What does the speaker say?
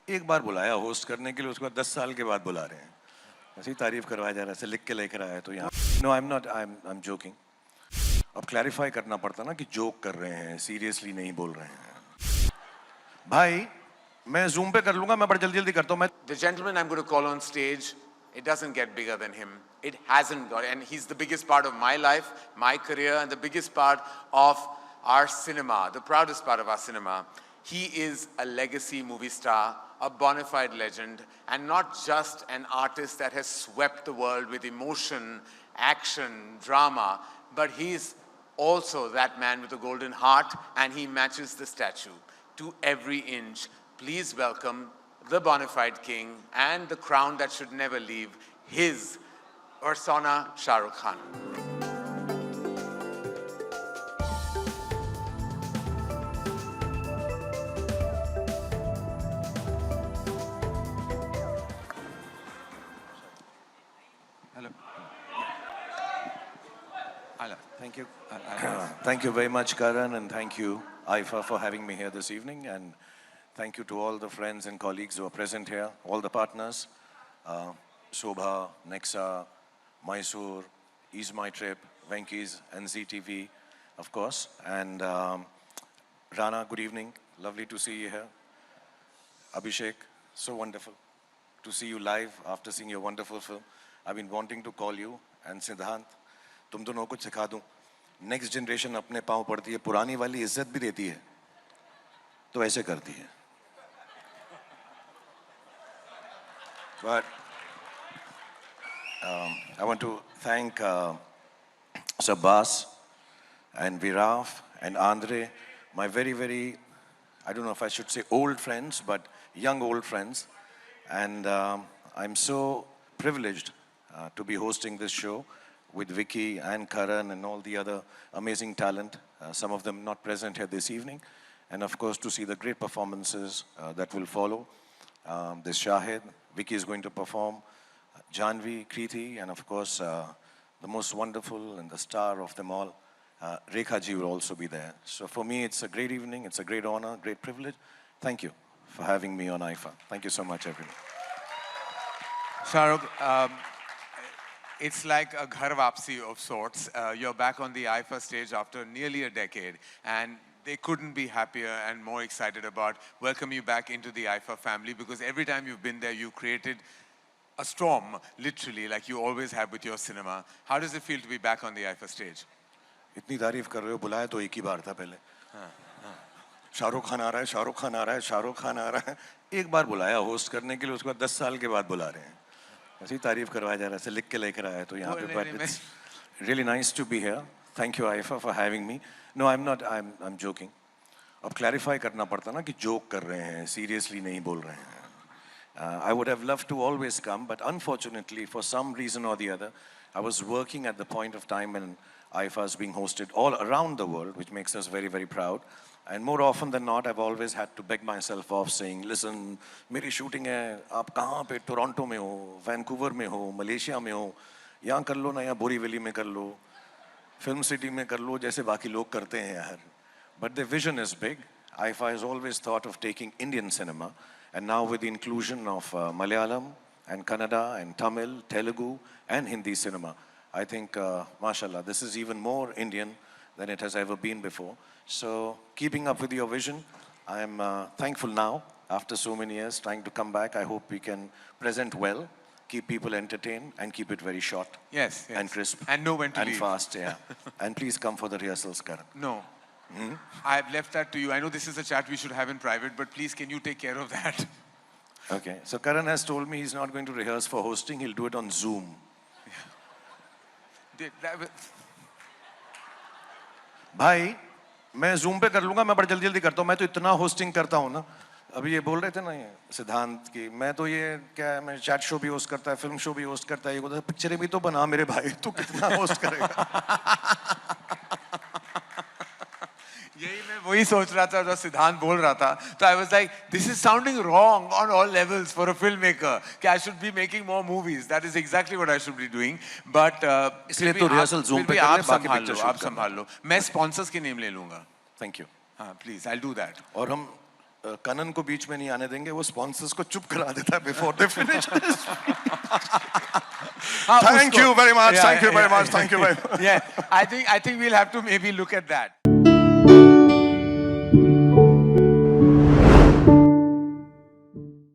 एक बार बुलाया होस्ट करने के लिए, उसके बाद 10 साल के बाद बुला रहे हैं। ऐसी तारीफ करवाया जा रहा है, ऐसे लिख के लेकर आया तो यहाँ। No I am not, I am joking. अब क्लैरिफाई करना पड़ता ना कि जोक कर रहे हैं, सीरियसली नहीं बोल रहे हैं। भाई मैं जूम पे कर लूंगा, मैं बड़ा जल्दी जल्दी करता हूँ। मैं The gentleman I'm going to call on stage, it doesn't get bigger than him. It hasn't got, and he's the biggest part of my life, my career, and the biggest part of our cinema, the proudest part of our cinema. He is a legacy movie star, a bona fide legend, and not just an artist that has swept the world with emotion, action, drama, but he's also that man with a golden heart, and he matches the statue to every inch. Please welcome the bona fide king and the crown that should never leave, his persona, Shah Rukh Khan. Hello. Thank you. Thank you very much, Karan, and thank you, Aifa, for having me here this evening. And thank you to all the friends and colleagues who are present here, all the partners, Shobha, Nexa, Mysore, Ease My Trip, Venky's, NZTV, of course. And Rana, good evening. Lovely to see you here. Abhishek, so wonderful to see you live after seeing your wonderful film. I've been wanting to call you. And Siddhant, तुम दोनों को कुछ सिखा दूं. Next generation अपने पाँव पड़ती है, पुरानी वाली इज्जत भी देती है, तो ऐसे करती है. But I want to thank Sabbas and Viraf and Andre, my very, very, I don't know if I should say old friends, but young old friends. And I'm so privileged to be hosting this show with Vicky and Karan and all the other amazing talent, some of them not present here this evening. And of course, to see the great performances that will follow. This Shahid, Vicky is going to perform, Janvi, Kriti, and of course, the most wonderful and the star of them all, Rekha ji will also be there. So for me, it's a great evening, it's a great honor, great privilege. Thank you for having me on IFA. Thank you so much, everyone. Shah Rukh, it's like a ghar wapsi of sorts. You're back on the IFA stage after nearly a decade, and they couldn't be happier and more excited about welcoming you back into the IFA family, because every time you've been there, you've created a storm, literally, like you always have with your cinema. How does it feel to be back on the IFA stage? इतनी तारीफ कर रहे हो, बुलाया तो एक ही बार था पहले. शाहरुख खान आ रहा है, शाहरुख खान आ रहा है, शाहरुख खान आ रहा है. एक बार बुलाया होस्ट करने के लिए, उसके बाद 10 साल के बाद बुला रहे हैं. ऐसी तारीफ करवाया जा रहा है, ऐसे लिख के लेकर आया तो यहाँ पे. But it's really nice to be here. Thank you, Aifa, for having me. No, I'm not. I'm joking. अब क्लैरिफाई करना पड़ता ना कि जोक कर रहे हैं, सीरियसली नहीं बोल रहे हैं. I would have loved to always come, but unfortunately, for some reason or the other, I was working at the point of time when IFA is being hosted all around the world, which makes us very, very proud. And more often than not, I've always had to beg myself off saying, listen, मेरी shooting है, आप कहाँ पे, Toronto में हो, Vancouver में हो, Malaysia में हो, यहाँ कर लो ना, यहाँ बोरीवली में कर लो, फिल्म सिटी में कर लो, जैसे बाकी लोग करते हैं यार. But the vision is big. IFA has always thought of taking Indian cinema, and now with the inclusion of Malayalam and Kannada and Tamil, Telugu and Hindi cinema, I think, mashallah, this is even more Indian than it has ever been before. So, keeping up with your vision, I am thankful now, after so many years, trying to come back. I hope we can present well, keep people entertained, and keep it very short. Yes. And crisp. And know when to and leave. fast, yeah. And please come for the rehearsals, Karan. No. I've left that to you. I know this is a chat we should have in private, but please, can you take care of that? Okay. So Karan has told me he's not going to rehearse for hosting. He'll do it on Zoom. भाई मैं zoom पे कर लूंगा, मैं बड़ा जल्दी जल्दी करता हूँ. मैं तो इतना होस्टिंग करता हूँ ना. अभी ये बोल रहे थे ना ये सिद्धांत की, मैं तो ये क्या है, मैं चैट शो भी होस्ट करता है, फिल्म शो भी होस्ट करता है, ये बोलता है पिक्चरें भी तो बना मेरे भाई, तू कितना होस्ट करेगा. यही मैं वही सोच रहा था जो सिद्धांत बोल रहा था. तो I was like, this is sounding wrong on all levels for a filmmaker. कि I should be making more movies. That is exactly what I should be doing. But इसलिए तो रिहर्सल जूम पे कर ले, बाकी पिक्चर शूट आप संभाल लो. मैं स्पॉन्सर्स की नेम ले लूंगा. Thank you. हाँ, please, I'll do that. और हम कनन को बीच में नहीं आने देंगे, वो स्पॉन्सर्स को चुप करा देता है before they finish. Thank you very much. Thank you very much. Thank you very much. Yeah, I think we'll have to maybe look at that.